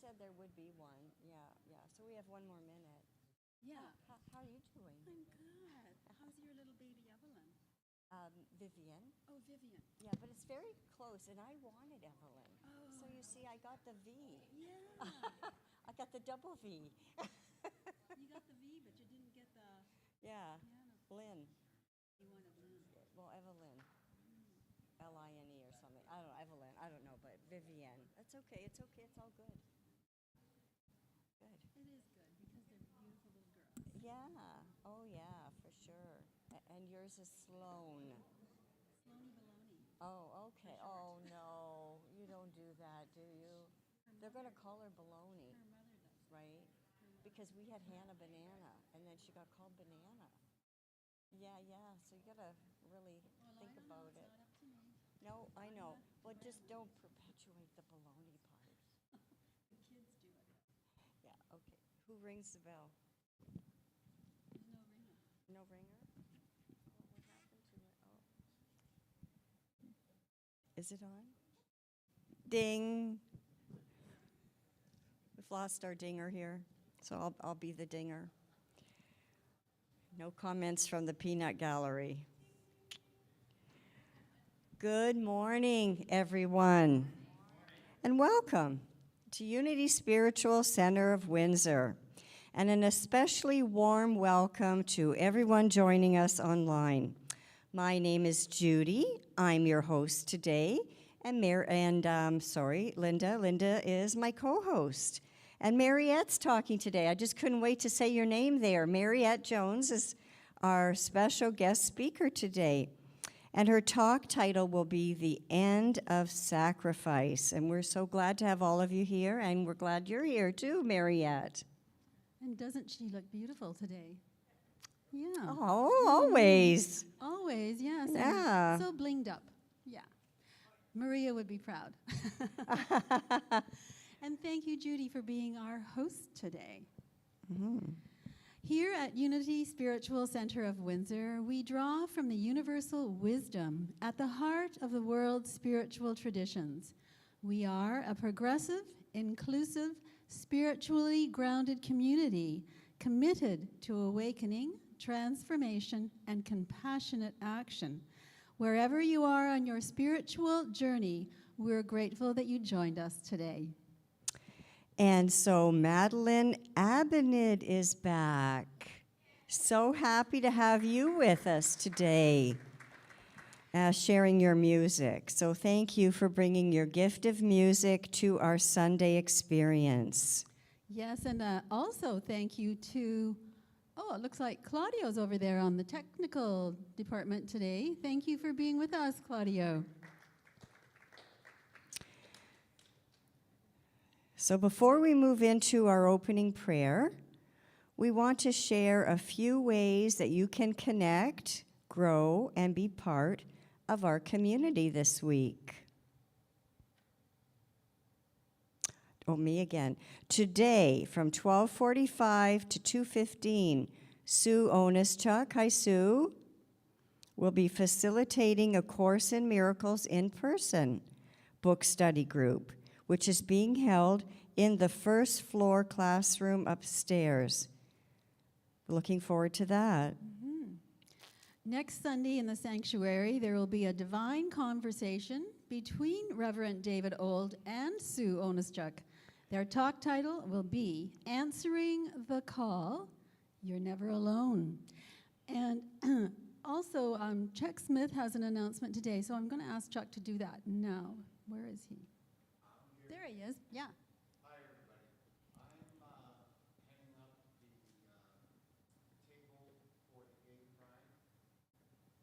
said there would be one. Yeah, yeah. So we have one more minute. Yeah. How are you doing? I'm good. How's your little baby Evelyn? Vivian. Oh, Vivian. Yeah, but it's very close, and I wanted Evelyn. Oh. So you see, I got the V. Yeah. I got the double V. You got the V, but you didn't get the Yeah, piano. Lynn. You wanted Lynn. Well, Evelyn. Line or something. I don't know, Evelyn. I don't know, but Vivian. That's okay. It's okay. It's all good. Good. It is good because they're beautiful little girls. Yeah. Oh, yeah, for sure. And yours is Sloan. Sloanie Baloney. Oh, okay. Oh, no. You don't do that, do you? They're going to call her Baloney. Her mother does. Right? Because we had Hannah Banana, and then she got called Banana. Yeah, yeah. So you got to really think about it. It's not up to me. No, I know. Well, just don't perpetuate the baloney part. The kids do it. Yeah, okay. Who rings the bell? There's no ringer. No ringer? What happened to it? Oh. Is it on? Ding. We've lost our dinger here, so I'll be the dinger. No comments from the peanut gallery. Good morning, everyone, and welcome to Unity Spiritual Center of Windsor, and an especially warm welcome to everyone joining us online. My name is Judy. I'm your host today, and Linda. Linda is my co-host, and Mariette's talking today. I just couldn't wait to say your name there. Mariette Jones is our special guest speaker today. And her talk title will be The End of Sacrifice. And we're so glad to have all of you here, and we're glad you're here too, Mariette. And doesn't she look beautiful today? Yeah. Oh, always. Always, yes. Yeah. So blinged up. Yeah. Maria would be proud. And thank you, Judy, for being our host today. Mm-hmm. Here at Unity Spiritual Center of Windsor, we draw from the universal wisdom at the heart of the world's spiritual traditions. We are a progressive, inclusive, spiritually grounded community committed to awakening, transformation, and compassionate action. Wherever you are on your spiritual journey, we're grateful that you joined us today. And so Madeline Abinid is back. So happy to have you with us today, sharing your music. So thank you for bringing your gift of music to our Sunday experience. Yes, and also thank you to, it looks like Claudio's over there on the technical department today. Thank you for being with us, Claudio. So before we move into our opening prayer, we want to share a few ways that you can connect, grow, and be part of our community this week. Oh, me again. Today, from 12:45 to 2:15, Sue Onischuk, hi Sue, will be facilitating a Course in Miracles in-person book study group, which is being held in the first floor classroom upstairs. Looking forward to that. Mm-hmm. Next Sunday in the sanctuary, there will be a divine conversation between Reverend David Old and Sue Onischuk. Their talk title will be Answering the Call, You're Never Alone. And also, Chuck Smith has an announcement today, so I'm going to ask Chuck to do that now. Where is he? There he is. Yeah. Hi, everybody. I'm heading up the table for the gay pride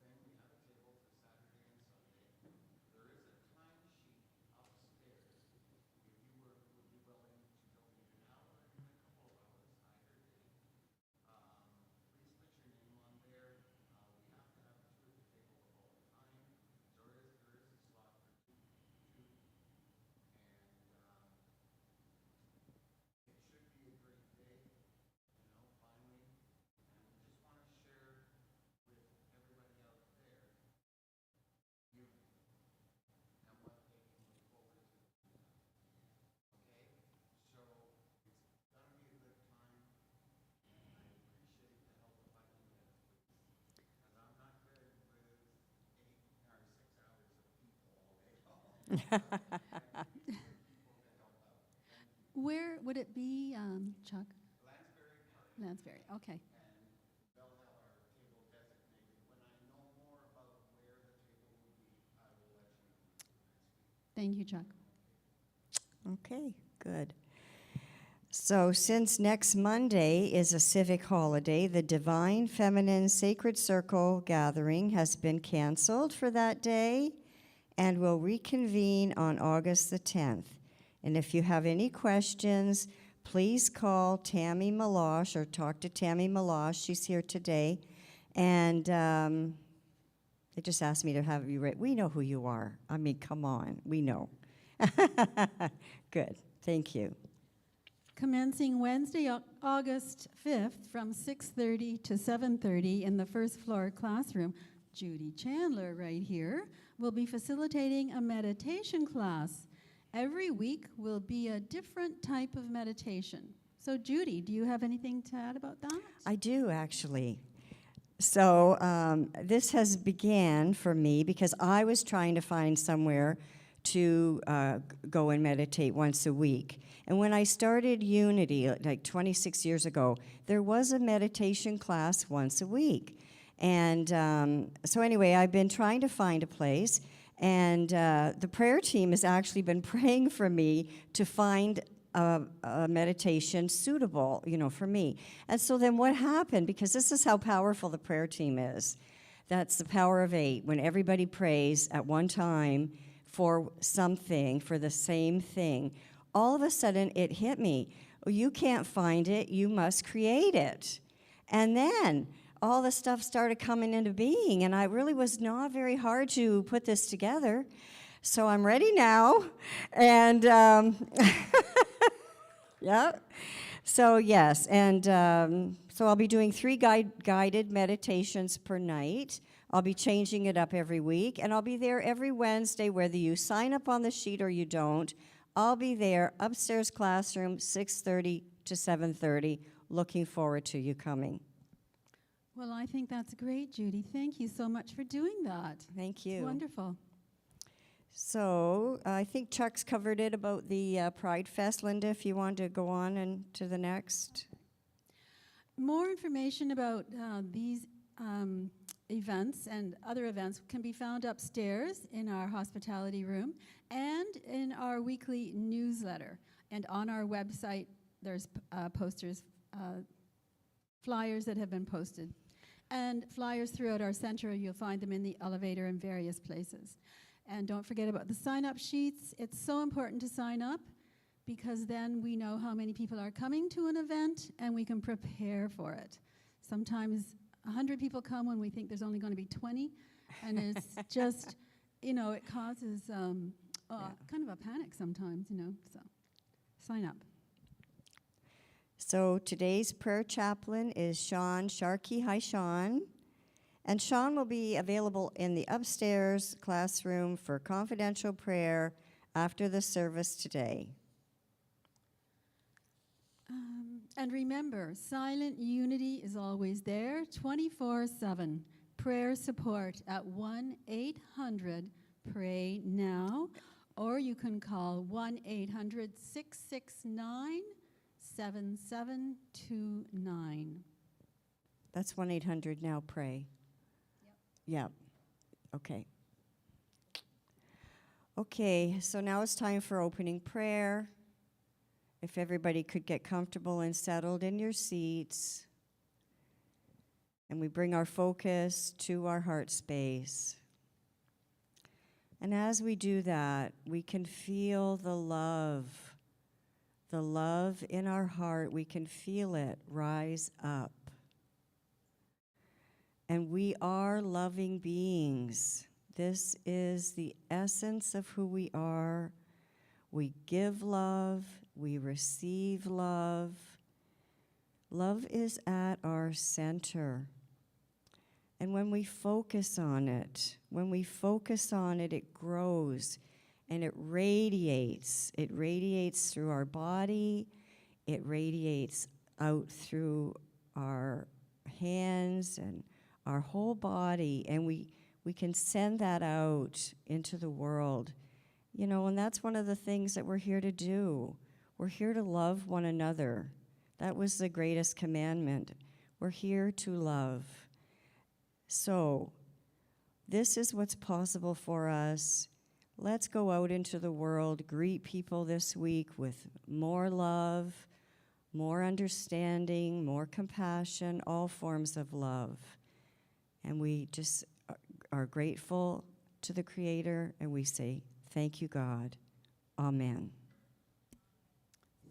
thing. We have a table for Saturday and Sunday. There is a timesheet upstairs. If you would be willing to donate an hour, even a couple of hours, either day, please put your name on there. We have to have two at the table the whole time. There is a slot for two. And Where would it be, Chuck? Lansbury, okay. They'll have our table designated. When I know more about where the table will be, I will let you know next week. Thank you, Chuck. Okay, good. So since next Monday is a civic holiday, the Divine Feminine Sacred Circle gathering has been canceled for that day and will reconvene on August the 10th. And if you have any questions, please call Tammy Malosh or talk to Tammy Malosh. She's here today. And they just asked me to have you we know who you are. I mean, come on, we know. Good, thank you. Commencing Wednesday, August 5th from 6:30 to 7:30 in the first floor classroom, Judy Chandler right here will be facilitating a meditation class. Every week will be a different type of meditation. So Judy, do you have anything to add about that? I do, actually. So this has began for me because I was trying to find somewhere to go and meditate once a week. And when I started Unity, like 26 years ago, there was a meditation class once a week. And so anyway, I've been trying to find a place, and the prayer team has actually been praying for me to find a meditation suitable, for me. And so then what happened, because this is how powerful the prayer team is. That's the power of 8. When everybody prays at one time for something, for the same thing, all of a sudden it hit me. Oh, you can't find it, you must create it. And then all the stuff started coming into being, and I really was not very hard to put this together. So I'm ready now, and yeah. So yes, and so I'll be doing 3 guided meditations per night. I'll be changing it up every week, and I'll be there every Wednesday, whether you sign up on the sheet or you don't. I'll be there, upstairs classroom, 6:30 to 7:30. Looking forward to you coming. Well, I think that's great, Judy. Thank you so much for doing that. Thank you. It's wonderful. So I think Chuck's covered it about the Pride Fest. Linda, if you want to go on and to the next. More information about these events and other events can be found upstairs in our hospitality room and in our weekly newsletter. And on our website, there's posters, flyers that have been posted. And flyers throughout our center, you'll find them in the elevator in various places. And don't forget about the sign-up sheets. It's so important to sign up because then we know how many people are coming to an event and we can prepare for it. Sometimes 100 people come when we think there's only going to be 20, and it's just, it causes kind of a panic sometimes, so sign up. So today's prayer chaplain is Sean Sharkey. Hi, Sean. And Sean will be available in the upstairs classroom for confidential prayer after the service today. And remember, Silent Unity is always there, 24/7. Prayer support at 1-800-PRAY-NOW, or you can call 1-800-669-7729. That's 1-800-NOW-PRAY. Yep. Okay. Okay, so now it's time for opening prayer. If everybody could get comfortable and settled in your seats. And we bring our focus to our heart space. And as we do that, we can feel the love in our heart. We can feel it rise up. And we are loving beings. This is the essence of who we are. We give love. We receive love. Love is at our center. And when we focus on it, it grows and it radiates. It radiates through our body. It radiates out through our hands and our whole body. And we can send that out into the world. And that's one of the things that we're here to do. We're here to love one another. That was the greatest commandment. We're here to love. So, this is what's possible for us. Let's go out into the world, greet people this week with more love, more understanding, more compassion, all forms of love. And we just are grateful to the Creator, and we say, thank you, God. Amen.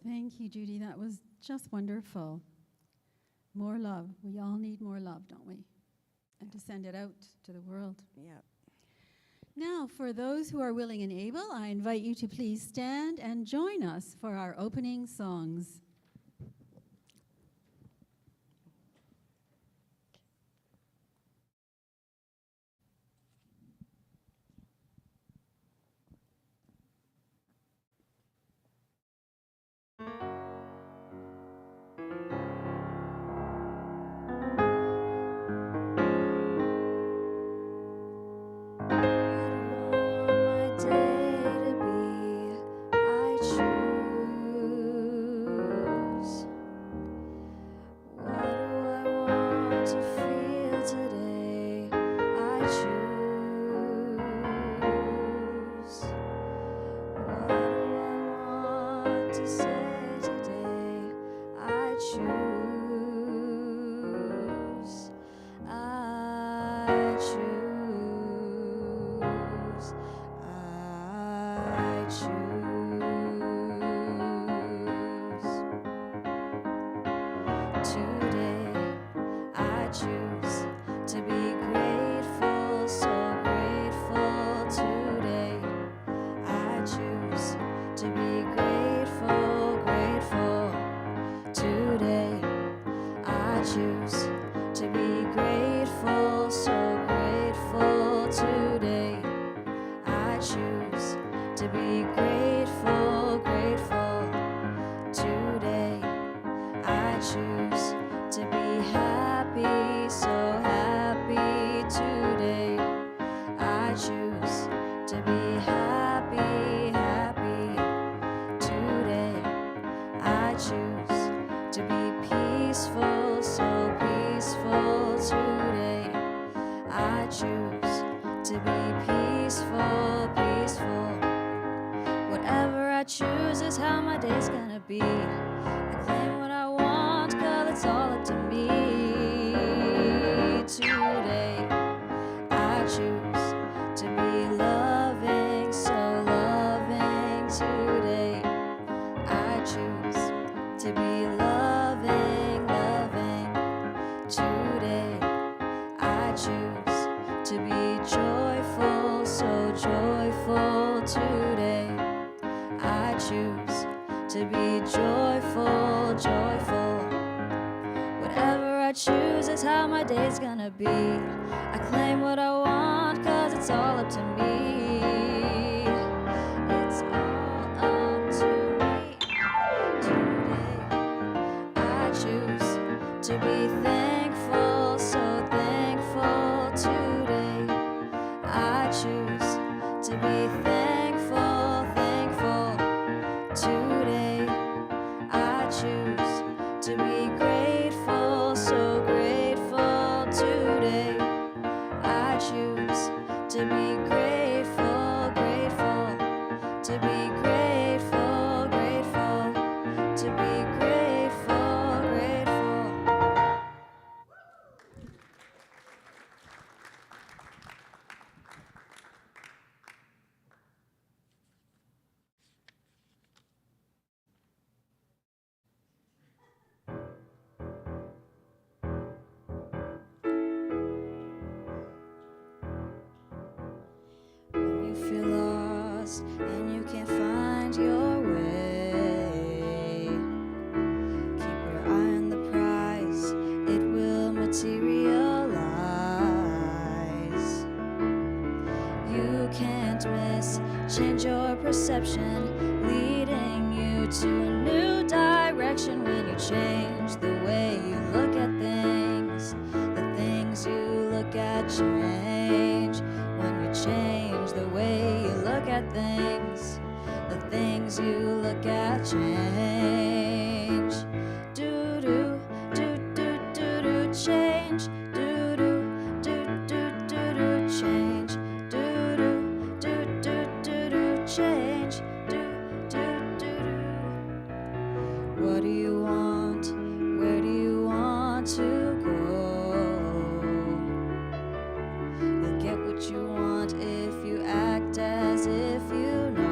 Thank you, Judy. That was just wonderful. More love. We all need more love, don't we? And to send it out to the world. Yeah. Now, for those who are willing and able, I invite you to please stand and join us for our opening songs. Leading you to a new direction when you change the way you look at things. The things you look at change when you change the way you look at things. things you look at change. Do do do do do do change. Do do do do do do change. Do do do do do do change. Do do do do. What do you want? Where do you want to go? You'll get what you want if you act as if you know.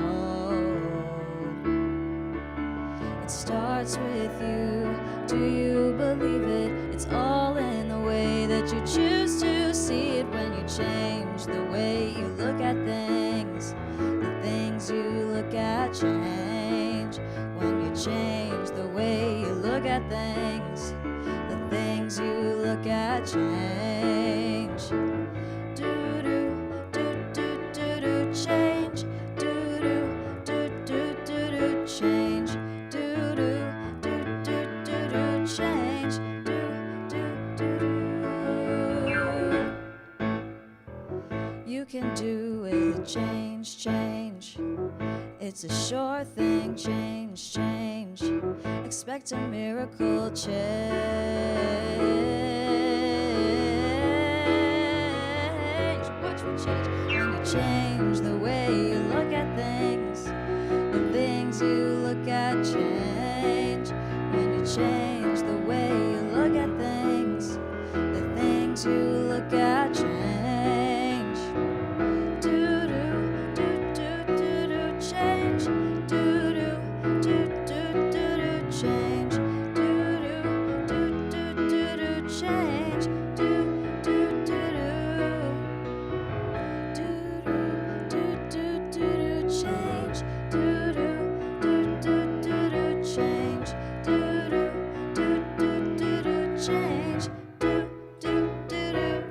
It starts with you. Do you believe it? It's all in the way that you choose to see it. When you change the way you look at things, the things you look at change. When you change the way you look at things, the things you look at change. Do do do do do do change. Do do do do do do change. Do do do do do do change. Do do do do. You can do it. Change, change. It's a sure thing. Change, change. Expect a miracle change. Watch me change. When you change the way you look at things, the things you look at change. When you change the way you look at things, the things you look at change. Do do do do do do change. Do do do do do do change. Do do do do do do change. Do do do do. Do do do do do change. Do do do do do do change. Do do do do do do change. Do do do do.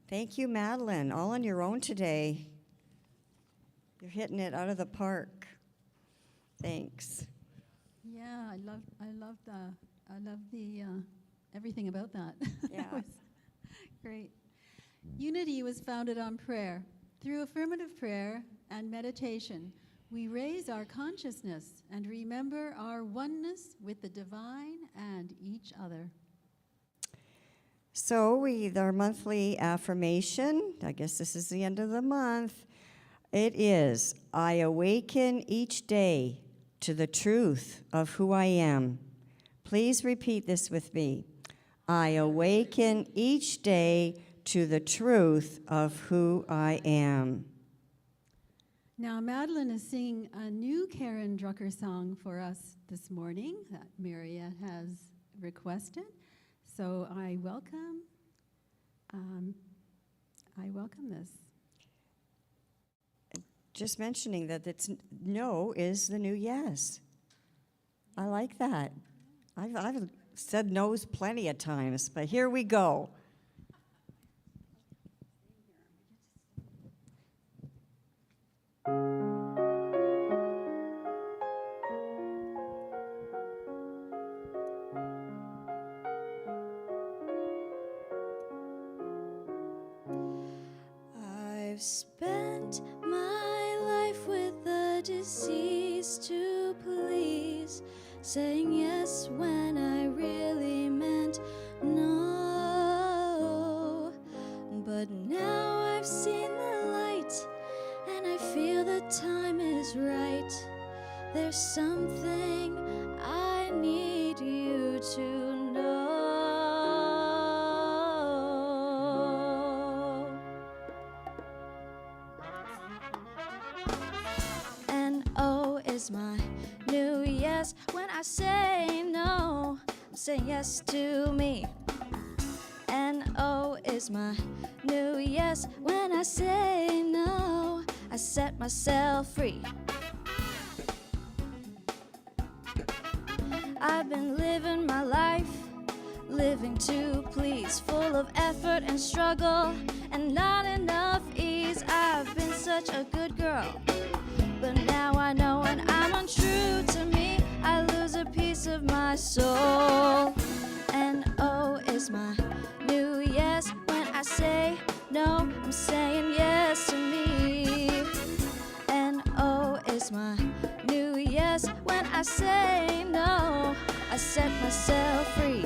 Thank you, Madeline. All on your own today. You're hitting it out of the park. Thanks. Yeah, I love the everything about that. Yeah. That was great. Unity was founded on prayer. Through affirmative prayer and meditation, we raise our consciousness and remember our oneness with the divine and each other. So our monthly affirmation, I guess this is the end of the month. It is, I awaken each day to the truth of who I am. Please repeat this with me. I awaken each day to the truth of who I am. Now, Madeline is singing a new Karen Drucker song for us this morning that Mariette has requested. So I welcome this. Just mentioning that it's no is the new yes. I like that. I've said no's plenty of times, but here we go. I've spent my life with the disease to please, saying yes when I really meant no. But now I've seen the light, and I feel the time is right. There's something I need you to know. N-O is my new yes. When I say no, I'm saying yes to me. N-O is my new yes. When I say no, I set myself free. I've been living my life, living to please, full of effort and struggle, and not enough ease. 'cause I've been such a good girl. But now I know when I'm untrue to me, I lose a piece of my soul. And oh, is my new yes when I say no, I'm saying yes to me. And oh, is my new yes when I say no, I set myself free.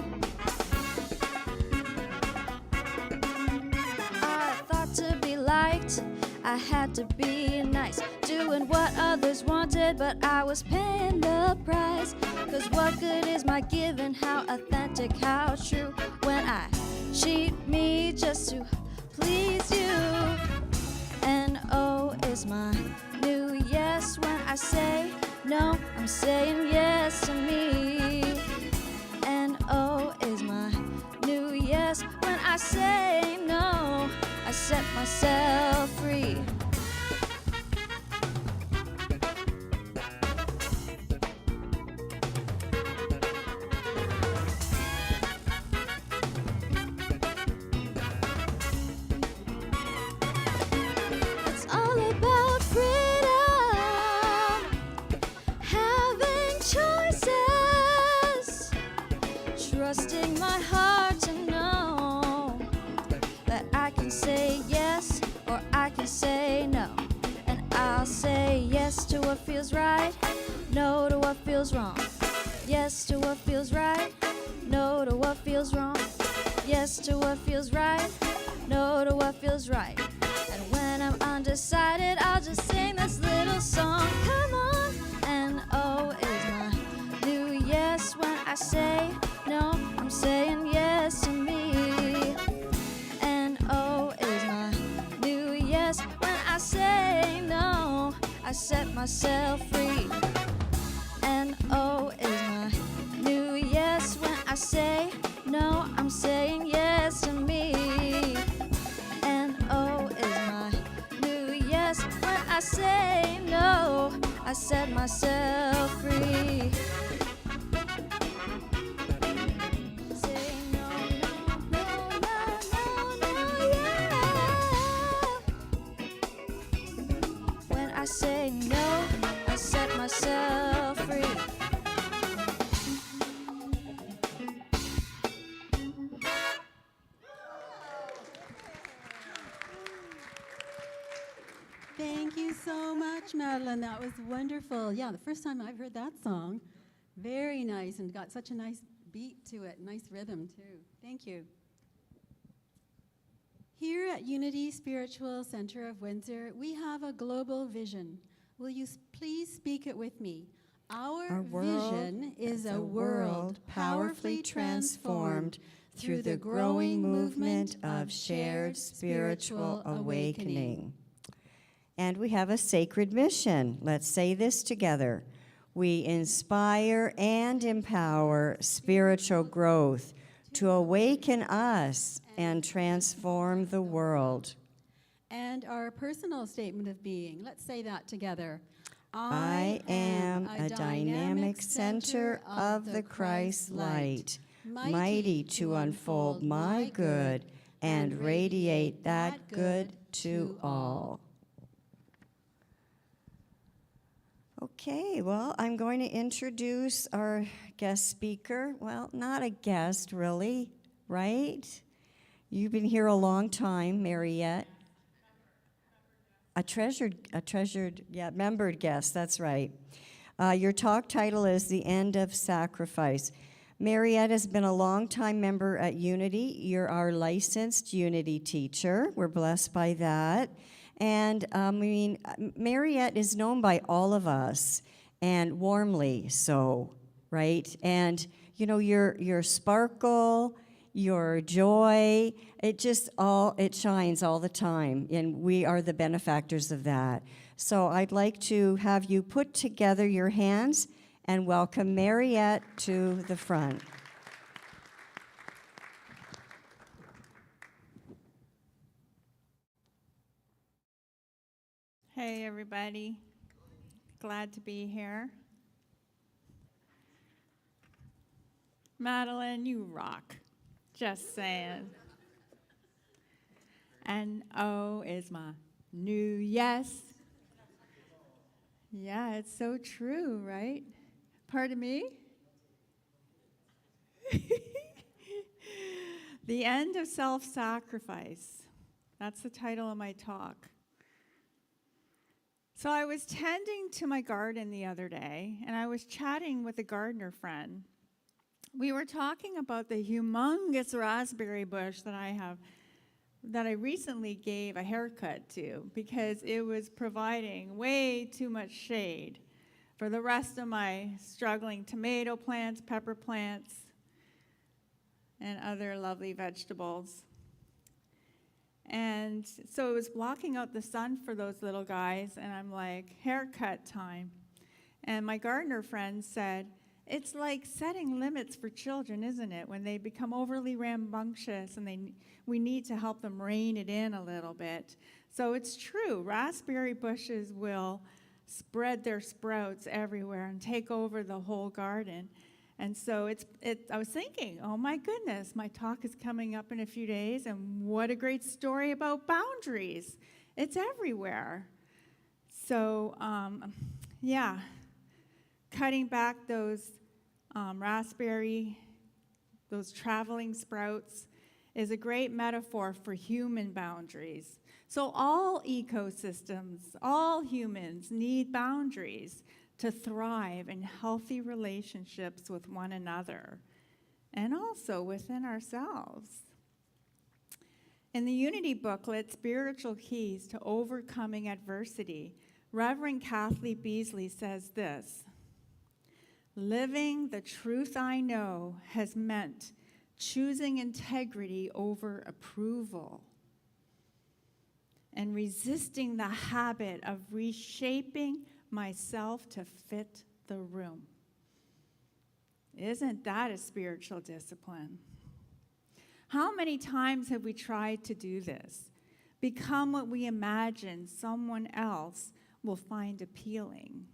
I thought to be liked, I had to be nice, doing what others wanted, but I was paying the price. 'Cause what good is my giving? How authentic, how true, when I cheat me just to please you. And oh, is my new yes when I say no, I'm saying yes to me. And oh, is my new yes when I say no, I set myself free. It's all about freedom, having choices, trusting my heart to know that I can say yes or I can say no. And I'll say yes to what feels right, no to what feels wrong. Yes to what feels right, no to what feels wrong. Yes to what feels right, no to what feels right. And when I'm undecided, I'll just sing this little song. Come on. And oh, is my new yes when I say no, I'm saying yes to me. And oh, is my new yes when I say no, I set myself free. And oh, is my new yes when I say no, I'm saying yes to me. And oh, is my new yes when I say no, I set myself free. Say no, no, no, no, no, no, yeah. When I say no, I set myself free. Thank you so much, Madeline. That was wonderful. Yeah, the first time I've heard that song. Very nice, and got such a nice beat to it, nice rhythm too. Thank you. Here at Unity Spiritual Center of Windsor, we have a global vision. Will you please speak it with me? Our vision is a world powerfully transformed through the growing movement of shared spiritual awakening. And we have a sacred mission. Let's say this together. We inspire and empower spiritual growth to awaken us and transform the world. And our personal statement of being, let's say that together. I am a dynamic center of the Christ light, mighty to unfold my good and radiate that good to all. Okay, well, I'm going to introduce our guest speaker. Well, not a guest, really, right? You've been here a long time, Mariette. A treasured, membered guest, that's right. Your talk title is The End of Sacrifice. Mariette has been a long-time member at Unity. You're our licensed Unity teacher. We're blessed by that. And Mariette is known by all of us, and warmly so, right? And your sparkle, your joy, it shines all the time, and we are the benefactors of that. So I'd like to have you put together your hands and welcome Mariette to the front. Hey, everybody. Glad to be here. Madeline, you rock. Just saying. And oh, is my New yes. Yeah, it's so true, right? Pardon me? The end of self-sacrifice. That's the title of my talk. So I was tending to my garden the other day, and I was chatting with a gardener friend. We were talking about the humongous raspberry bush that I recently gave a haircut to because it was providing way too much shade for the rest of my struggling tomato plants, pepper plants, and other lovely vegetables. And so it was blocking out the sun for those little guys, and I'm like, haircut time. And my gardener friend said, it's like setting limits for children, isn't it? When they become overly rambunctious and we need to help them rein it in a little bit. So it's true, raspberry bushes will spread their sprouts everywhere and take over the whole garden. And so I was thinking, oh my goodness, my talk is coming up in a few days, and what a great story about boundaries. It's everywhere. So, yeah, cutting back those those traveling sprouts is a great metaphor for human boundaries. So all ecosystems, all humans need boundaries to thrive in healthy relationships with one another and also within ourselves. In the Unity booklet, Spiritual Keys to Overcoming Adversity, Reverend Kathleen Beasley says this: living the truth I know has meant choosing integrity over approval and resisting the habit of reshaping myself to fit the room. Isn't that a spiritual discipline? How many times have we tried to do this? Become what we imagine someone else will find appealing,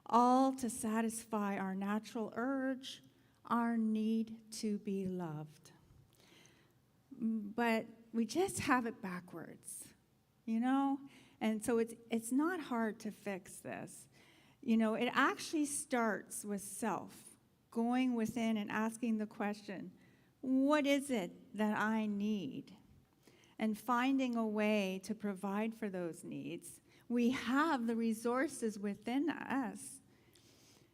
all to satisfy our natural urge, our need to be loved. But we just have it backwards, you know? And so it's not hard to fix this. You know, it actually starts with self, going within and asking the question, what is it that I need? And finding a way to provide for those needs. We have the resources within us.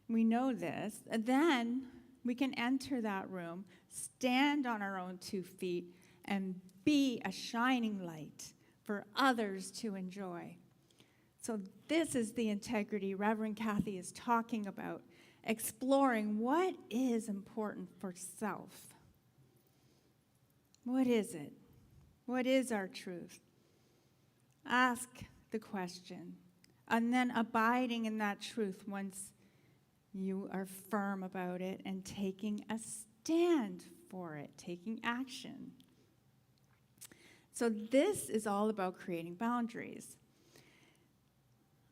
We know this. And then we can enter that room, stand on our own 2 feet, and be a shining light for others to enjoy. So this is the integrity Reverend Kathy is talking about, exploring what is important for self. What is it? What is our truth? Ask the question, and then abiding in that truth once you are firm about it and taking a stand for it, taking action. So this is all about creating boundaries.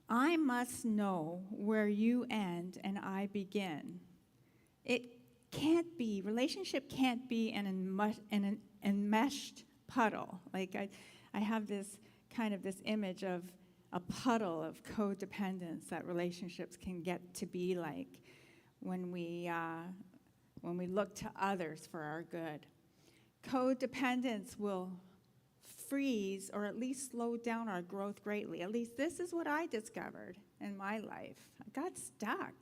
I must know where you end and I begin. Relationship can't be an enmeshed puddle. Like I have this image of a puddle of codependence that relationships can get to be like when we look to others for our good. Codependence will freeze or at least slow down our growth greatly. At least this is what I discovered in my life. I got stuck.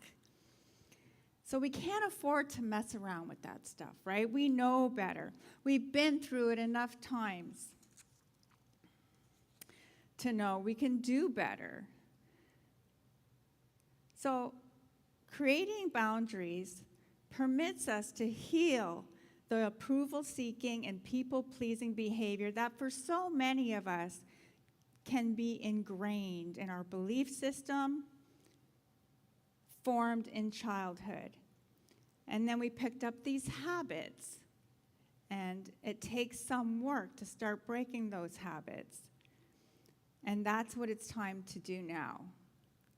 So we can't afford to mess around with that stuff, right? We know better. We've been through it enough times to know we can do better. So creating boundaries permits us to heal the approval-seeking and people-pleasing behavior that for so many of us can be ingrained in our belief system, formed in childhood. And then we picked up these habits, and it takes some work to start breaking those habits. And that's what it's time to do now,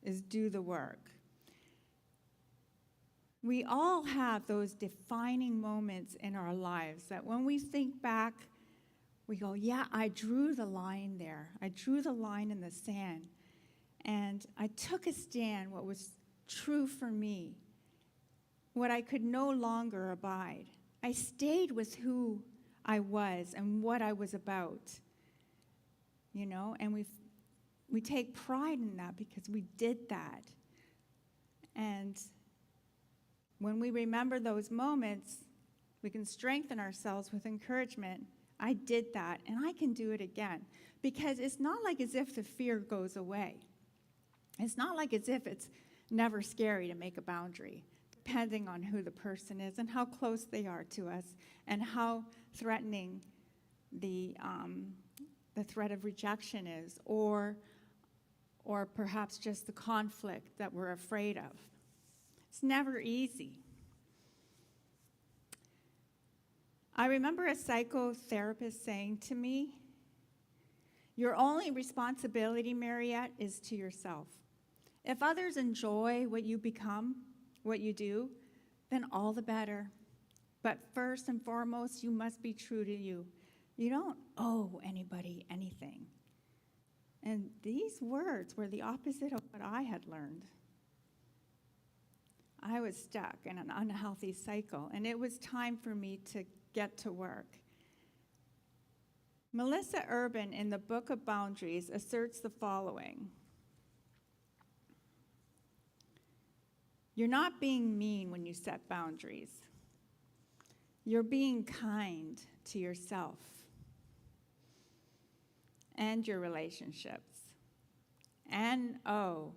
is do the work. We all have those defining moments in our lives that when we think back, we go, yeah, I drew the line there. I drew the line in the sand. And I took a stand, what was true for me, what I could no longer abide. I stayed with who I was and what I was about, you know, and we take pride in that because we did that. And when we remember those moments, we can strengthen ourselves with encouragement. I did that, and I can do it again. Because it's not like as if the fear goes away. It's not like as if it's never scary to make a boundary, depending on who the person is and how close they are to us and how threatening the threat of rejection is, or perhaps just the conflict that we're afraid of. It's never easy. I remember a psychotherapist saying to me, your only responsibility, Mariette, is to yourself. If others enjoy what you become, what you do, then all the better. But first and foremost, you must be true to you. You don't owe anybody anything. And these words were the opposite of what I had learned. I was stuck in an unhealthy cycle, and it was time for me to get to work. Melissa Urban, in the Book of Boundaries, asserts the following. You're not being mean when you set boundaries. You're being kind to yourself and your relationships. N-O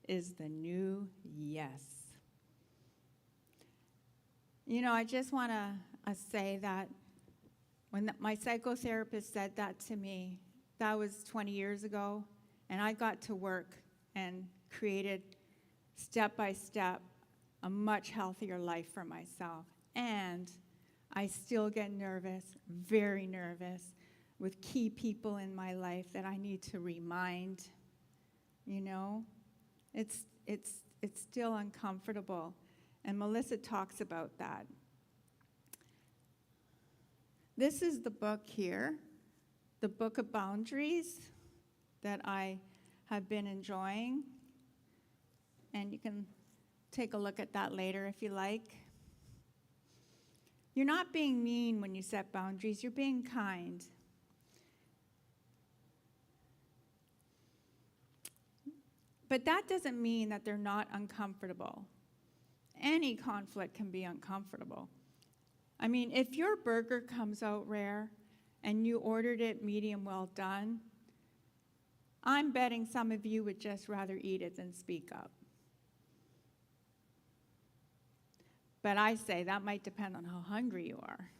is the new yes. You know, I just want to say that when my psychotherapist said that to me, that was 20 years ago, and I got to work and created step by step a much healthier life for myself. And I still get nervous, very nervous, with key people in my life that I need to remind. You know, it's still uncomfortable, and Melissa talks about that. This is the book here, the Book of Boundaries, that I have been enjoying, and you can take a look at that later if you like. You're not being mean when you set boundaries, you're being kind. But that doesn't mean that they're not uncomfortable. Any conflict can be uncomfortable. I mean, if your burger comes out rare and you ordered it medium well done, I'm betting some of you would just rather eat it than speak up. But I say that might depend on how hungry you are.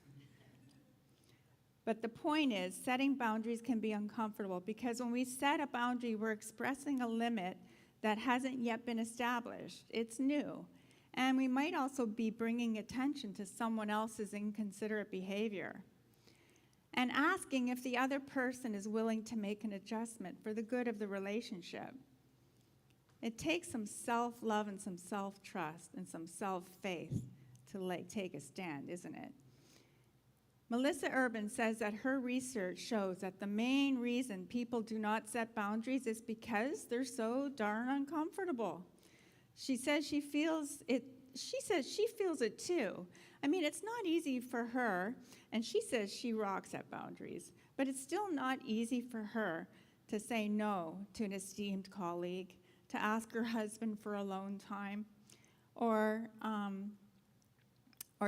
But the point is, setting boundaries can be uncomfortable because when we set a boundary, we're expressing a limit that hasn't yet been established. It's new. And we might also be bringing attention to someone else's inconsiderate behavior and asking if the other person is willing to make an adjustment for the good of the relationship. It takes some self-love and some self-trust and some self-faith to take a stand, isn't it? Melissa Urban says that her research shows that the main reason people do not set boundaries is because they're so darn uncomfortable. She says she feels it too. I mean, it's not easy for her, and she says she rocks at boundaries, but it's still not easy for her to say no to an esteemed colleague, to ask her husband for alone time, or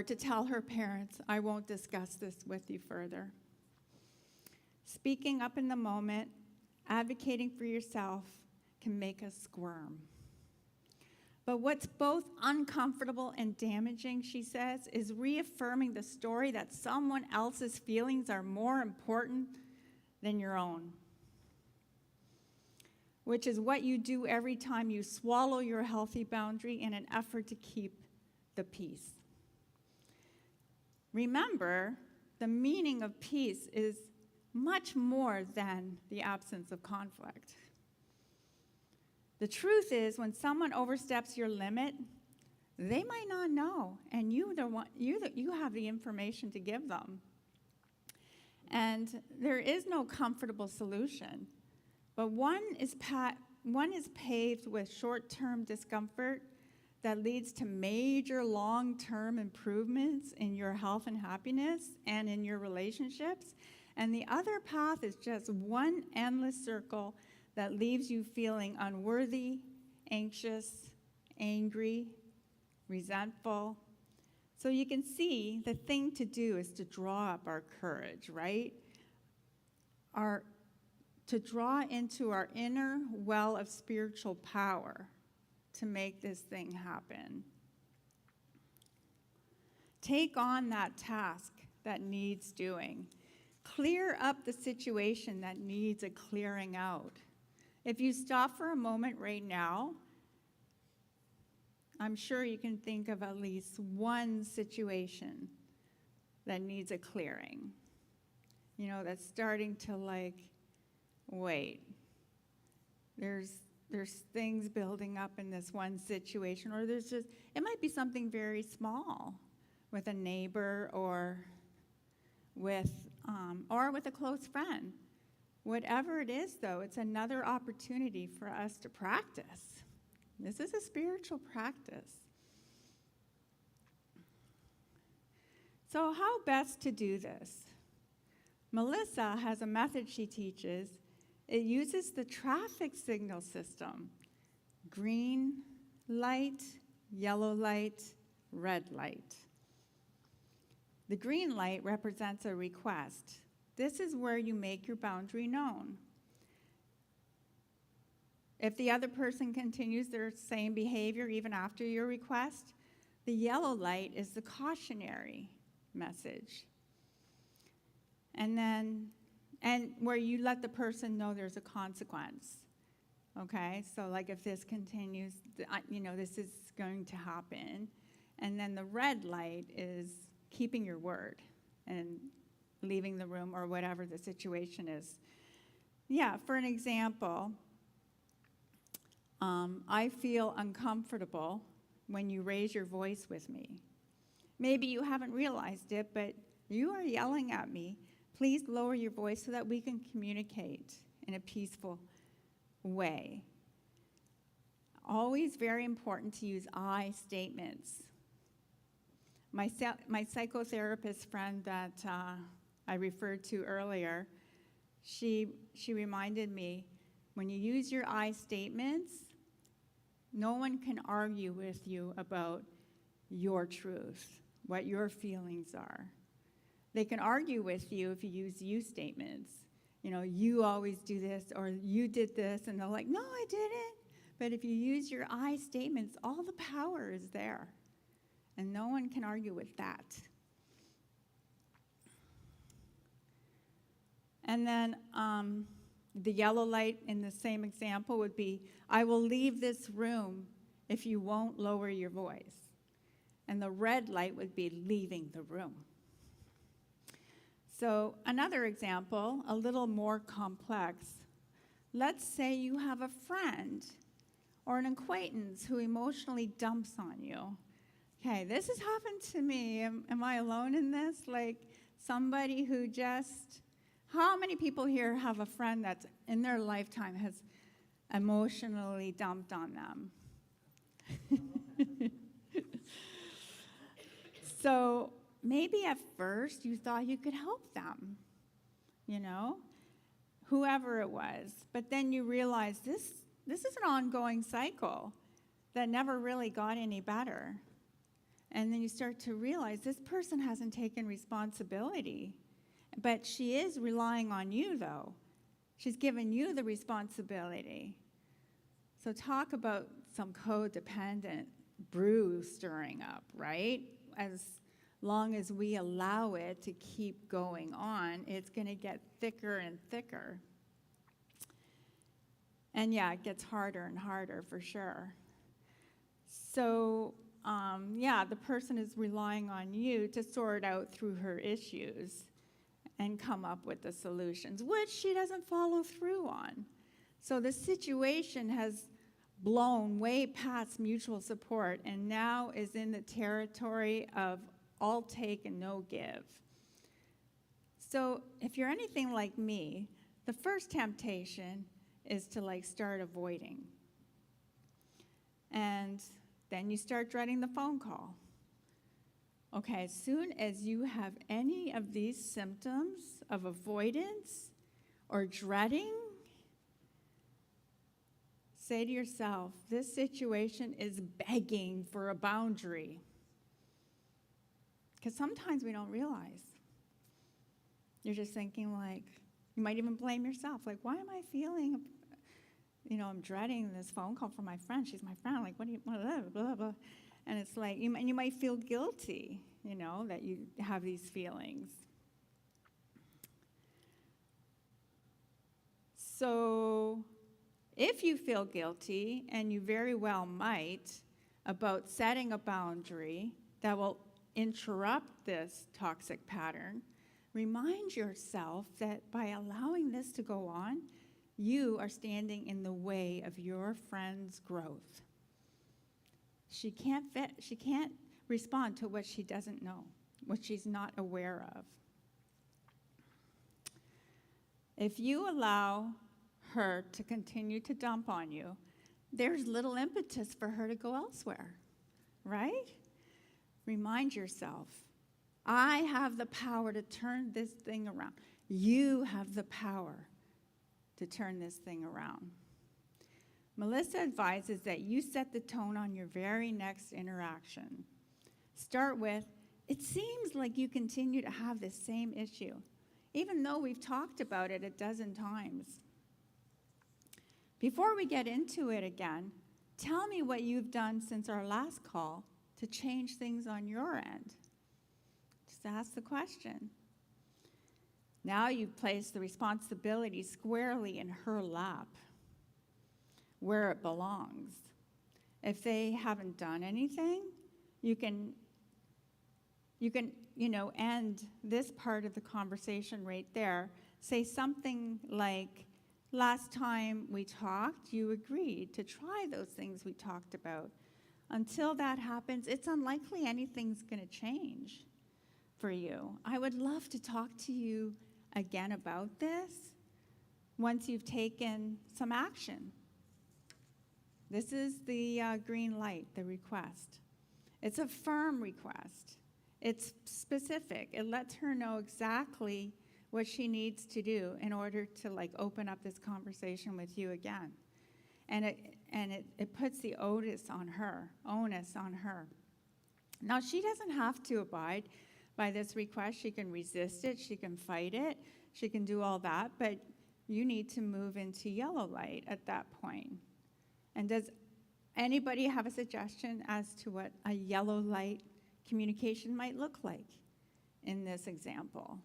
to tell her parents, I won't discuss this with you further. Speaking up in the moment, advocating for yourself can make us squirm. But what's both uncomfortable and damaging, she says, is reaffirming the story that someone else's feelings are more important than your own, which is what you do every time you swallow your healthy boundary in an effort to keep the peace. Remember, the meaning of peace is much more than the absence of conflict. The truth is, when someone oversteps your limit, they might not know, and you have the information to give them. And there is no comfortable solution, but one is paved with short-term discomfort that leads to major long-term improvements in your health and happiness and in your relationships. And the other path is just one endless circle that leaves you feeling unworthy, anxious, angry, resentful. So you can see the thing to do is to draw up our courage, right? To draw into our inner well of spiritual power to make this thing happen. Take on that task that needs doing. Clear up the situation that needs a clearing out. If you stop for a moment right now, I'm sure you can think of at least one situation that needs a clearing. You know, that's starting to wait. There's things building up in this one situation, or it might be something very small with a neighbor or with a close friend. Whatever it is, though, it's another opportunity for us to practice. This is a spiritual practice. So how best to do this? Melissa has a method she teaches. It uses the traffic signal system: green light, yellow light, red light. The green light represents a request. This is where you make your boundary known. If the other person continues their same behavior even after your request, the yellow light is the cautionary message. And where you let the person know there's a consequence. Okay, so if this continues, this is going to happen. And then the red light is keeping your word and leaving the room or whatever the situation is. Yeah, for an example, I feel uncomfortable when you raise your voice with me. Maybe you haven't realized it, but you are yelling at me. Please lower your voice so that we can communicate in a peaceful way. Always very important to use I statements. My psychotherapist friend that I referred to earlier, she reminded me, when you use your I statements, no one can argue with you about your truth, what your feelings are. They can argue with you if you use you statements. You always do this, or you did this, and they're like, no, I didn't. But if you use your I statements, all the power is there, and no one can argue with that. And then the yellow light in the same example would be, I will leave this room if you won't lower your voice. And the red light would be leaving the room. So another example, a little more complex. Let's say you have a friend or an acquaintance who emotionally dumps on you. Okay, this has happened to me. Am I alone in this? Somebody who how many people here have a friend that in their lifetime has emotionally dumped on them? So maybe at first you thought you could help them, whoever it was. But then you realize this is an ongoing cycle that never really got any better. And then you start to realize this person hasn't taken responsibility. But she is relying on you, though. She's given you the responsibility. So talk about some codependent brew stirring up, right? As long as we allow it to keep going on, it's going to get thicker and thicker. And yeah, it gets harder and harder for sure. So, the person is relying on you to sort out through her issues and come up with the solutions, which she doesn't follow through on. So the situation has blown way past mutual support and now is in the territory of all take and no give. So if you're anything like me, the first temptation is to like start avoiding. And then you start dreading the phone call. Okay, as soon as you have any of these symptoms of avoidance or dreading, say to yourself, this situation is begging for a boundary. Because sometimes we don't realize. You're just thinking like, you might even blame yourself. Like, why am I feeling, I'm dreading this phone call from my friend. She's my friend. Like, what do you, blah, blah, blah, blah. And it's like, you might feel guilty, that you have these feelings. So if you feel guilty, and you very well might, about setting a boundary that will interrupt this toxic pattern, remind yourself that by allowing this to go on, you are standing in the way of your friend's growth. She can't respond to what she doesn't know, what she's not aware of. If you allow her to continue to dump on you, there's little impetus for her to go elsewhere, right? Remind yourself, I have the power to turn this thing around. You have the power to turn this thing around. Melissa advises that you set the tone on your very next interaction. Start with, it seems like you continue to have this same issue, even though we've talked about it a dozen times. Before we get into it again, tell me what you've done since our last call to change things on your end. Just ask the question. Now you've placed the responsibility squarely in her lap, where it belongs. If they haven't done anything, you can end this part of the conversation right there. Say something like, last time we talked, you agreed to try those things we talked about. Until that happens, it's unlikely anything's going to change for you. I would love to talk to you again about this once you've taken some action. This is the green light, the request. It's a firm request. It's specific. It lets her know exactly what she needs to do in order to open up this conversation with you again. And it puts the onus on her. Now, she doesn't have to abide by this request. She can resist it. She can fight it. She can do all that. But you need to move into yellow light at that point. And does anybody have a suggestion as to what a yellow light communication might look like in this example?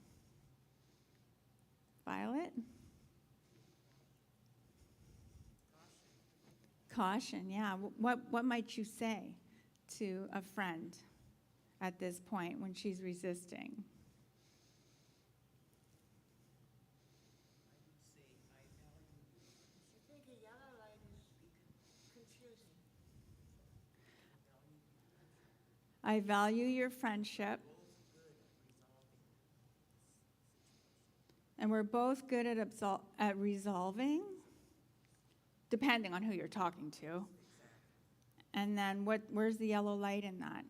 Violet? Caution, yeah. What might you say to a friend at this point when she's resisting? I think a yellow light is confusing. I value your friendship. And we're both good at resolving, depending on who you're talking to. And then where's the yellow light in that?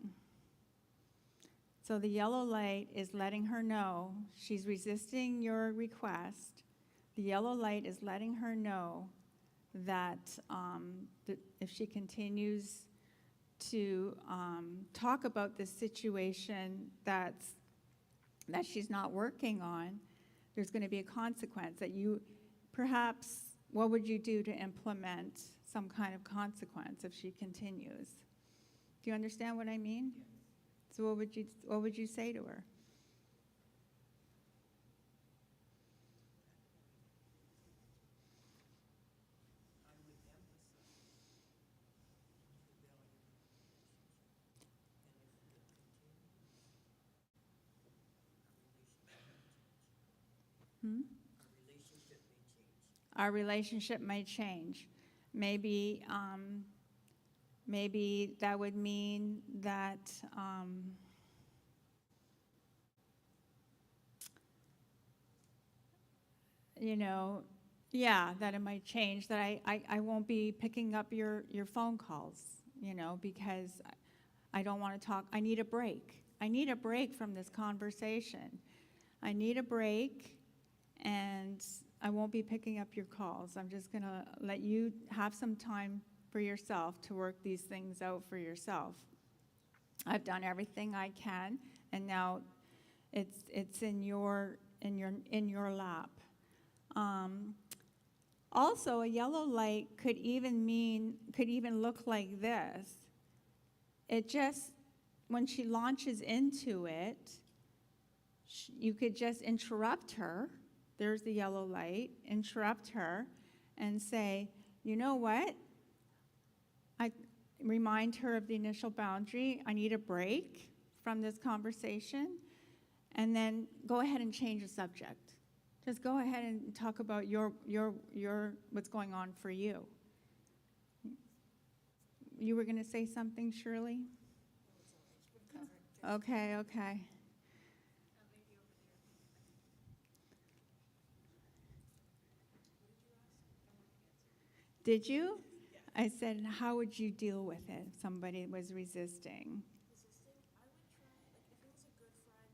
So the yellow light is letting her know she's resisting your request. The yellow light is letting her know that if she continues to talk about this situation that she's not working on, there's going to be a consequence that you perhaps, what would you do to implement some kind of consequence if she continues? Do you understand what I mean? Yes. So what would you say to her? Our relationship may change. Maybe that would mean that that it might change, that I won't be picking up your phone calls, because I don't want to talk. I need a break. I need a break from this conversation. I need a break, and I won't be picking up your calls. I'm just going to let you have some time for yourself to work these things out for yourself. I've done everything I can, and now it's in your lap. Also, a yellow light could even look like this. It just, when she launches into it, you could just interrupt her. There's the yellow light. Interrupt her and say, you know what? I remind her of the initial boundary. I need a break from this conversation. And then go ahead and change the subject. Just go ahead and talk about your what's going on for you. You were going to say something, Shirley? Okay. Did you? I said, how would you deal with it if somebody was resisting? Resisting, I would try, like, if it was a good friend,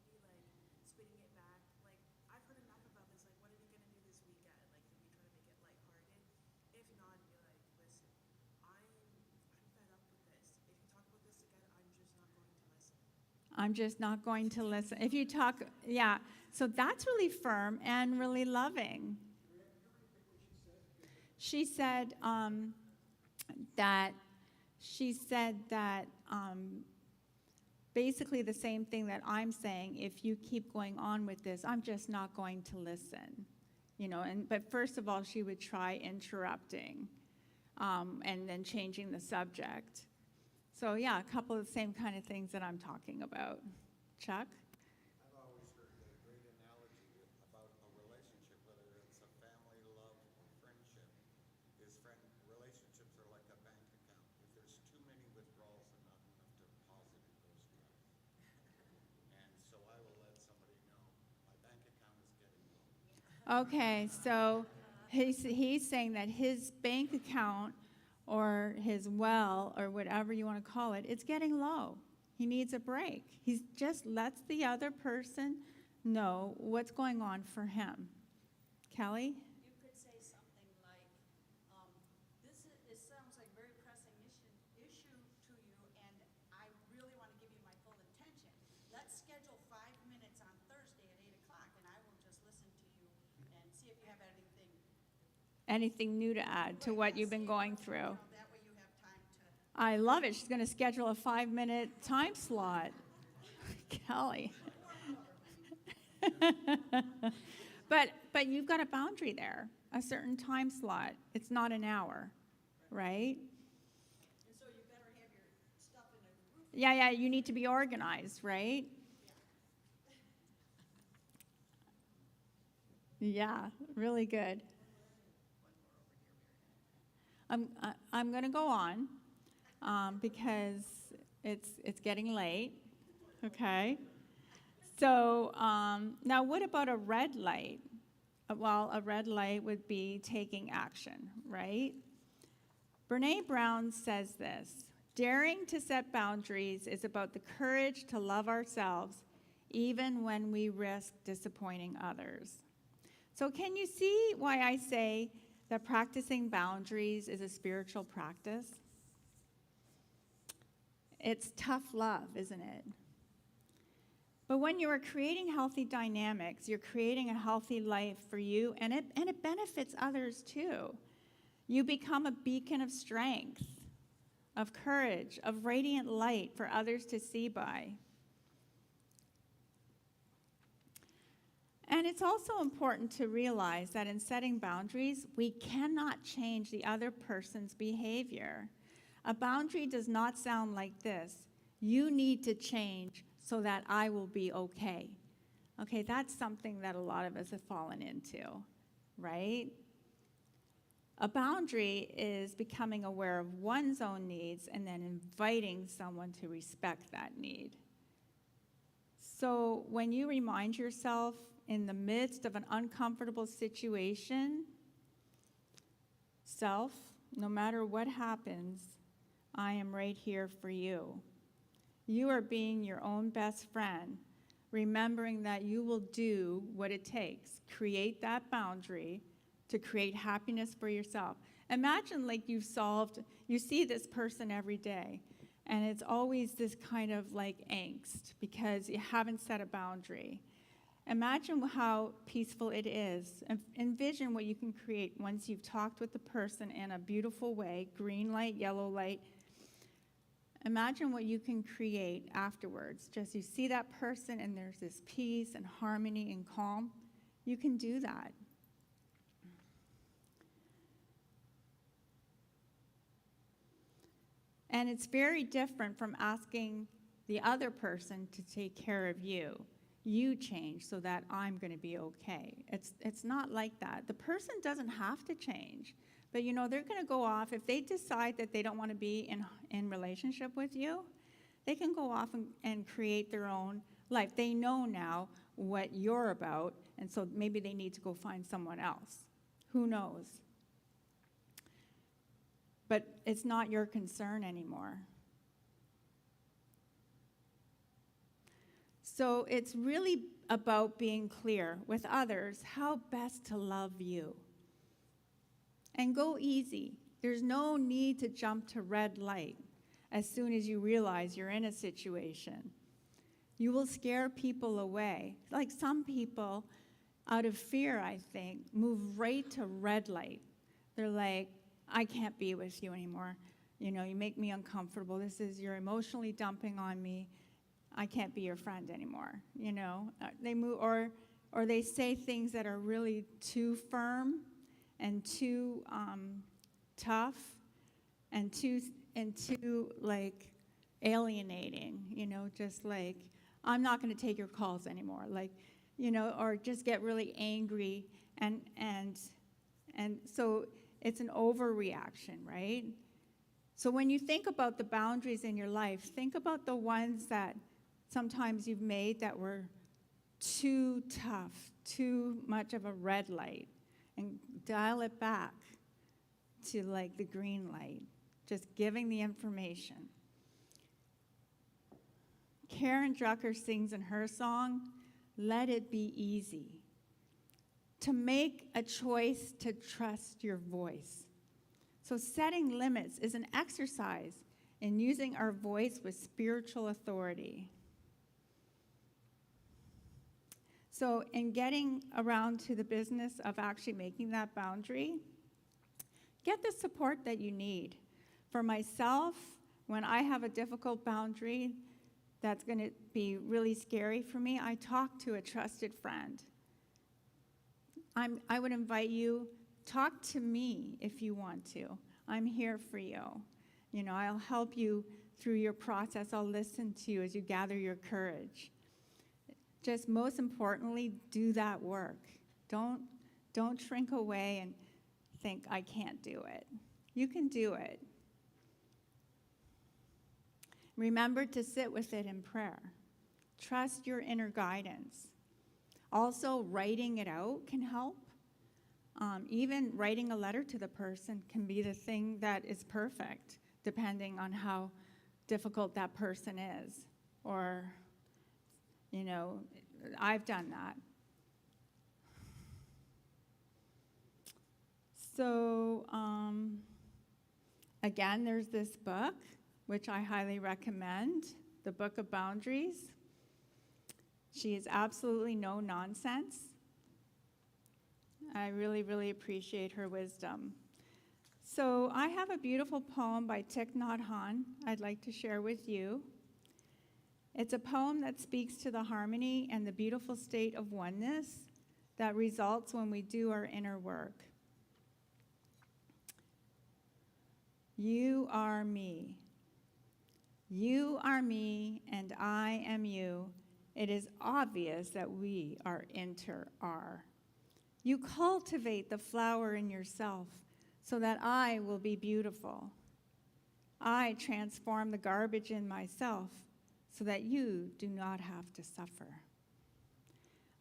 maybe, like, spitting it back. Like, I've heard enough about this. Like, what are we going to do this weekend? Like, can we try to make it lighthearted? If not, be like, listen, I'm fed up with this. If you talk about this again, I'm just not going to listen. I'm just not going to listen. If you talk, yeah. So that's really firm and really loving. She said that basically the same thing that I'm saying. If you keep going on with this, I'm just not going to listen. But first of all, she would try interrupting and then changing the subject. So yeah, a couple of the same kind of things that I'm talking about. Chuck? I've always heard the great analogy about a relationship, whether it's a family, love, or friendship, is relationships are like a bank account. If there's too many withdrawals and not enough deposit, it goes dry. And so I will let somebody know my bank account is getting low. Okay, so he's saying that his bank account or his well or whatever you want to call it, it's getting low. He needs a break. He just lets the other person know what's going on for him. Kelly? You could say something like, it sounds like a very pressing issue to you, and I really want to give you my full attention. Let's schedule 5 minutes on Thursday at 8 o'clock, and I will just listen to you and see if you have Anything new to add to what you've been going through? that way you have time to. I love it. She's going to schedule a 5-minute time slot. Kelly. But you've got a boundary there, a certain time slot. It's not an hour, right? And so you better have your stuff in a group. Yeah, you need to be organized, right? Yeah, really good. I'm going to go on because it's getting late. Okay. So now, what about a red light? Well, a red light would be taking action, right? Brene Brown says this: daring to set boundaries is about the courage to love ourselves, even when we risk disappointing others. So can you see why I say that practicing boundaries is a spiritual practice? It's tough love, isn't it? But when you are creating healthy dynamics, you're creating a healthy life for you, and it benefits others too. You become a beacon of strength, of courage, of radiant light for others to see by. And it's also important to realize that in setting boundaries, we cannot change the other person's behavior. A boundary does not sound like this: you need to change so that I will be okay. Okay, that's something that a lot of us have fallen into, right? A boundary is becoming aware of one's own needs and then inviting someone to respect that need. So when you remind yourself in the midst of an uncomfortable situation, self, no matter what happens, I am right here for you. You are being your own best friend, remembering that you will do what it takes. Create that boundary to create happiness for yourself. Imagine like you see this person every day, and it's always this kind of like angst because you haven't set a boundary. Imagine how peaceful it is. Envision what you can create once you've talked with the person in a beautiful way, green light, yellow light. Imagine what you can create afterwards. Just you see that person and there's this peace and harmony and calm. You can do that. And it's very different from asking the other person to take care of you. You change so that I'm going to be okay. It's not like that. The person doesn't have to change. But, you know, they're going to go off. If they decide that they don't want to be in relationship with you, they can go off and create their own life. They know now what you're about, and so maybe they need to go find someone else. Who knows? But it's not your concern anymore. So it's really about being clear with others how best to love you. And go easy. There's no need to jump to red light as soon as you realize you're in a situation. You will scare people away. Like some people, out of fear, I think, move right to red light. They're like, I can't be with you anymore. You know, you make me uncomfortable. You're emotionally dumping on me. I can't be your friend anymore. You know, they move, or they say things that are really too firm and too tough and too like alienating. You know, just like, I'm not going to take your calls anymore. Like, you know, or just get really angry and so it's an overreaction, right? So when you think about the boundaries in your life, think about the ones that sometimes you've made that were too tough, too much of a red light, and dial it back to like the green light, just giving the information. Karen Drucker sings in her song, "Let it be easy." To make a choice to trust your voice. So setting limits is an exercise in using our voice with spiritual authority. So in getting around to the business of actually making that boundary, get the support that you need. For myself, when I have a difficult boundary that's going to be really scary for me, I talk to a trusted friend. I would invite you, talk to me if you want to. I'm here for you. You know, I'll help you through your process. I'll listen to you as you gather your courage. Just most importantly, do that work. Don't shrink away and think, I can't do it. You can do it. Remember to sit with it in prayer. Trust your inner guidance. Also, writing it out can help. Even writing a letter to the person can be the thing that is perfect, depending on how difficult that person is. Or, you know, I've done that. So, again, there's this book, which I highly recommend, The Book of Boundaries. She is absolutely no nonsense. I really, really appreciate her wisdom. So I have a beautiful poem by Thich Nhat Hanh I'd like to share with you. It's a poem that speaks to the harmony and the beautiful state of oneness that results when we do our inner work. You are me. You are me, and I am you. It is obvious that we are inter-are. You cultivate the flower in yourself so that I will be beautiful. I transform the garbage in myself so that you do not have to suffer.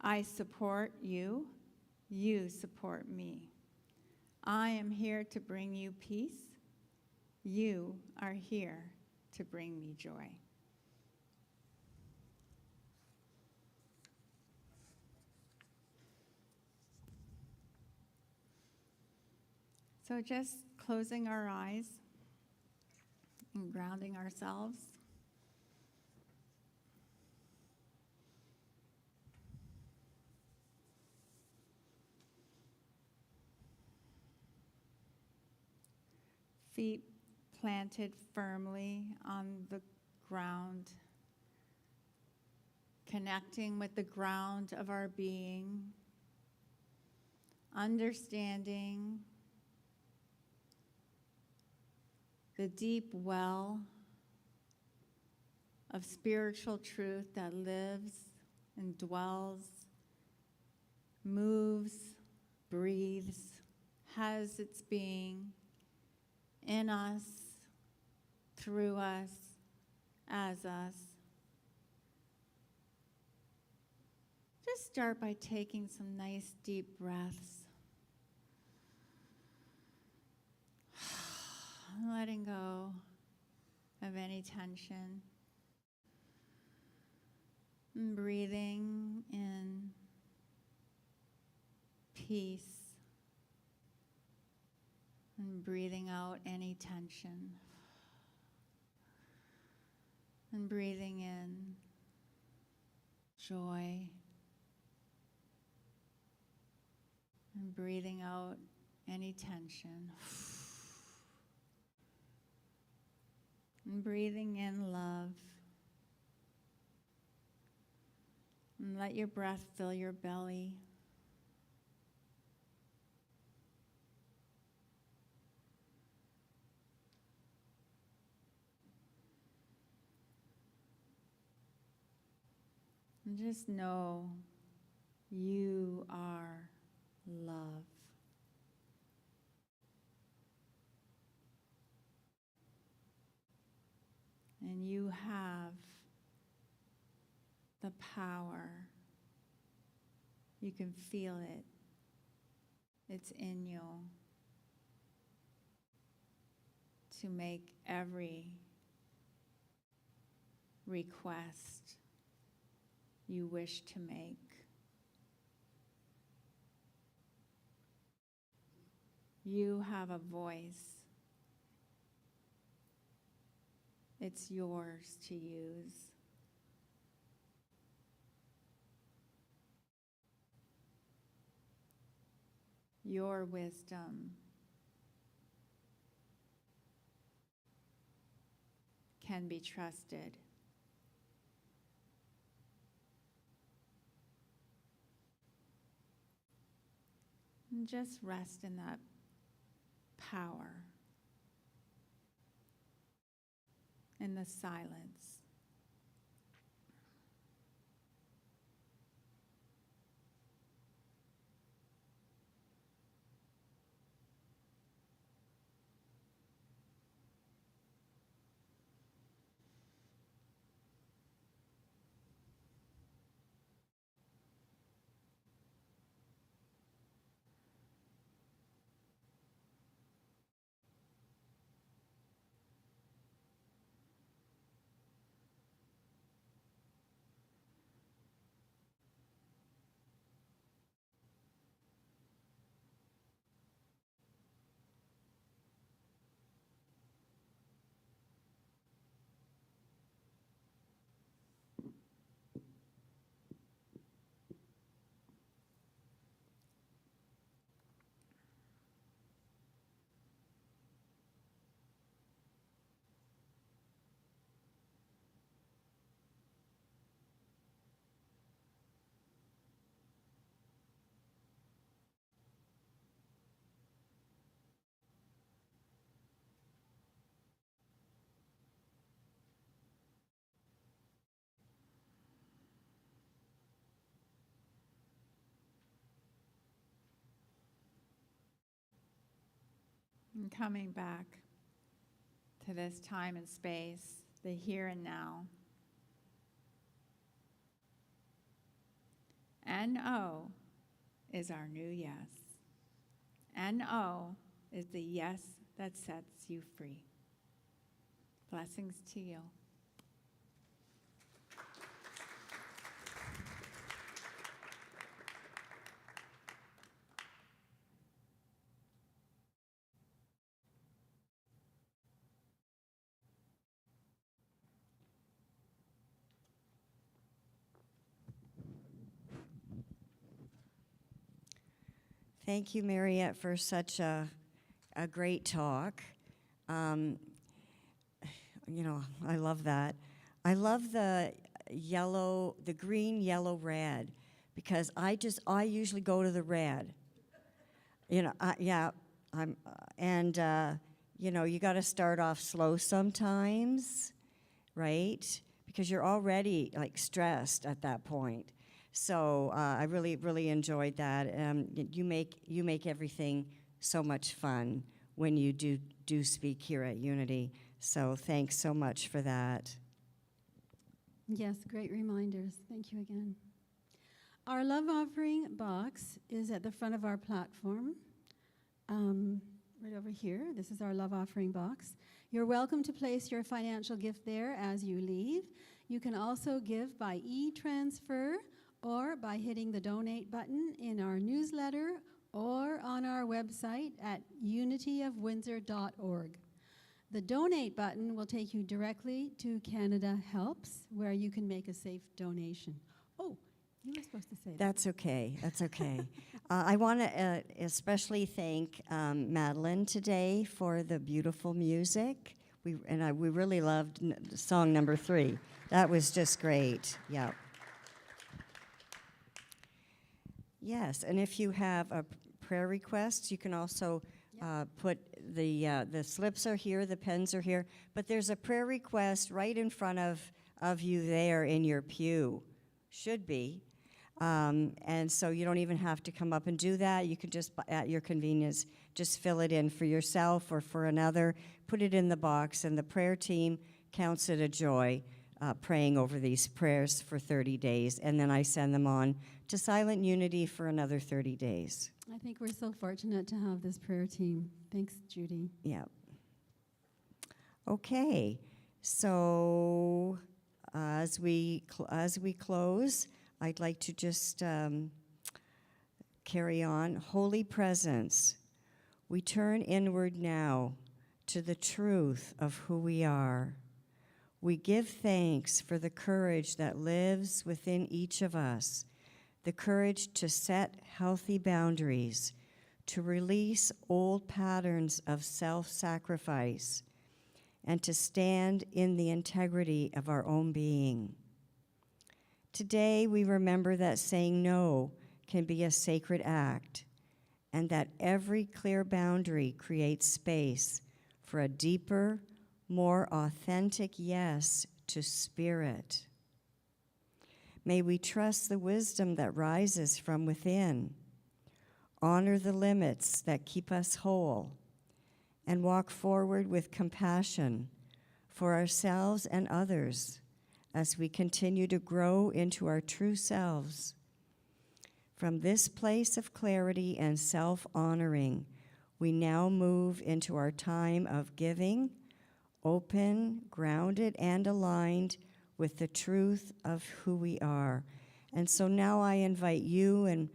I support you. You support me. I am here to bring you peace. You are here to bring me joy. So just closing our eyes and grounding ourselves. Feet planted firmly on the ground, connecting with the ground of our being, understanding the deep well of spiritual truth that lives and dwells, moves, breathes, has its being in us, through us, as us. Just start by taking some nice deep breaths. Letting go of any tension. And breathing in peace. And breathing out any tension. And breathing in joy. And breathing out any tension. And breathing in love. And let your breath fill your belly. And just know you are love. And you have the power. You can feel it. It's in you to make every request you wish to make. You have a voice. It's yours to use. Your wisdom can be trusted. And just rest in that power, in the silence. And coming back to this time and space, the here and now. N-O is our new yes. N-O is the yes that sets you free. Blessings to you. Thank you, Mariette, for such a great talk. You know, I love that. I love the yellow, the green, yellow, red, because I usually go to the red. You know, you know, you got to start off slow sometimes, right? Because you're already like stressed at that point. So I really enjoyed that. You make everything so much fun when you do speak here at Unity. So thanks so much for that. Yes, great reminders. Thank you again. Our love offering box is at the front of our platform, right over here. This is our love offering box. You're welcome to place your financial gift there as you leave. You can also give by e-transfer or by hitting the donate button in our newsletter or on our website at unityofwindsor.org. The donate button will take you directly to Canada Helps, where you can make a safe donation. Oh, you were supposed to say that. That's okay. That's okay. I want to especially thank Madeline today for the beautiful music. We really loved song number 3. That was just great. Yeah. Yes, and if you have a prayer request, you can also put the slips are here, the pens are here, but there's a prayer request right in front of you there in your pew. Should be. And so you don't even have to come up and do that. You can just, at your convenience, just fill it in for yourself or for another, put it in the box, and the prayer team counts it a joy praying over these prayers for 30 days, and then I send them on to Silent Unity for another 30 days. I think we're so fortunate to have this prayer team. Thanks, Judy. Yeah. Okay, so as we close, I'd like to just carry on. Holy Presence, we turn inward now to the truth of who we are. We give thanks for the courage that lives within each of us, the courage to set healthy boundaries, to release old patterns of self-sacrifice, and to stand in the integrity of our own being. Today, we remember that saying no can be a sacred act, and that every clear boundary creates space for a deeper, more authentic yes to spirit. May we trust the wisdom that rises from within, honor the limits that keep us whole, and walk forward with compassion for ourselves and others as we continue to grow into our true selves. From this place of clarity and self-honoring, we now move into our time of giving, open, grounded, and aligned with the truth of who we are. And so now I invite you and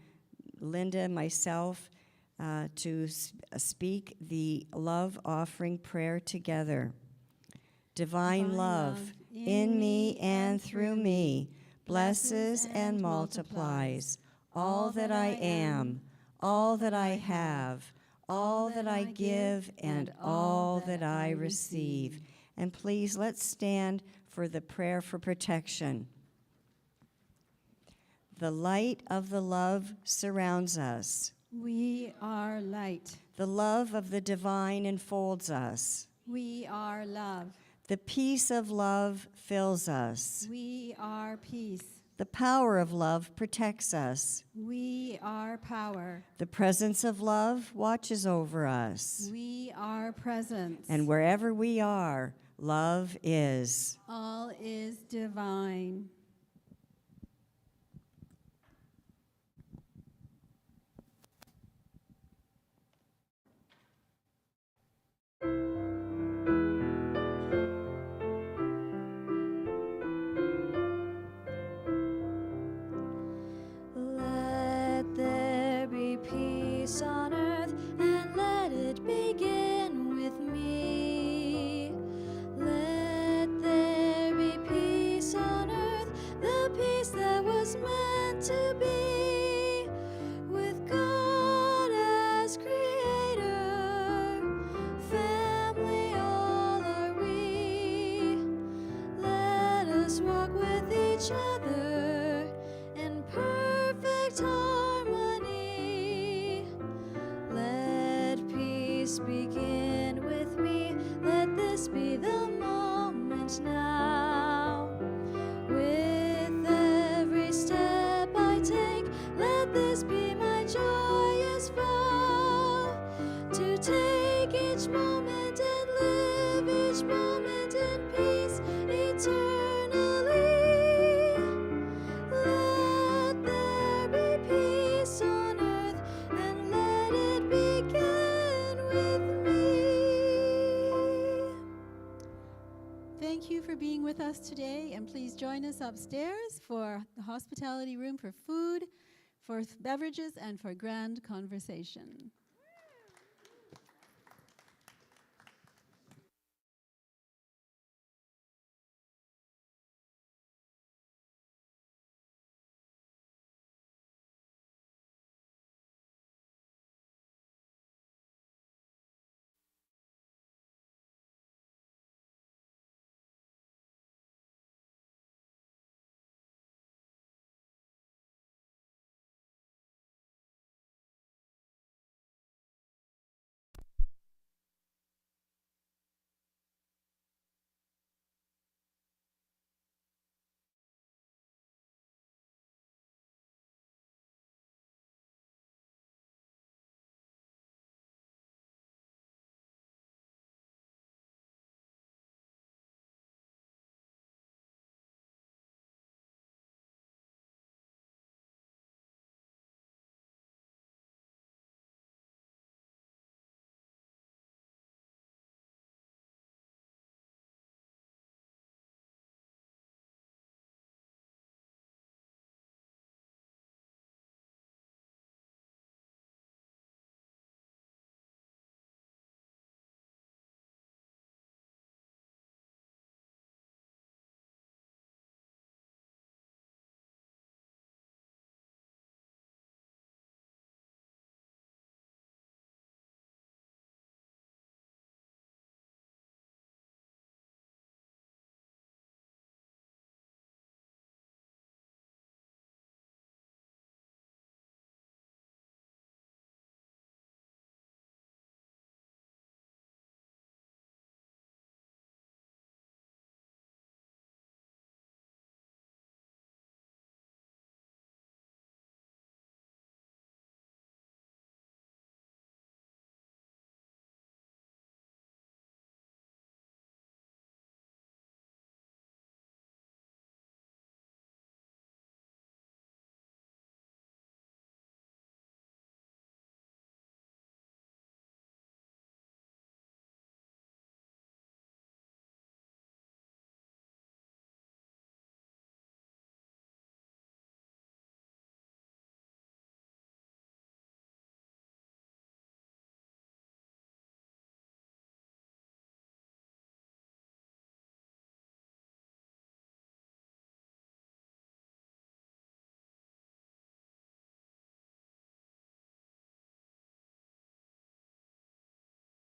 Linda and myself to speak the love offering prayer together. Divine love in me and through me blesses and multiplies all that I am, all that I have, all that I give, and all that I receive. And please, let's stand for the prayer for protection. The light of the love surrounds us. We are light. The love of the divine enfolds us. We are love. The peace of love fills us. We are peace. The power of love protects us. We are power. The presence of love watches over us. We are presence. And wherever we are, love is. All is divine. on earth, and let it begin with me. Let there be peace on earth, the peace that was meant to be, with God as creator, family all are we. Let us walk with each other in perfect harmony. Let peace begin with me. Let this be the moment now. With every step I take, let this be my joyous vow, to take each moment and live each moment in peace eternally. Let there be peace on earth, and let it begin with me. Thank you for being with us today, and please join us upstairs for the hospitality room for food, for beverages, and for grand conversation.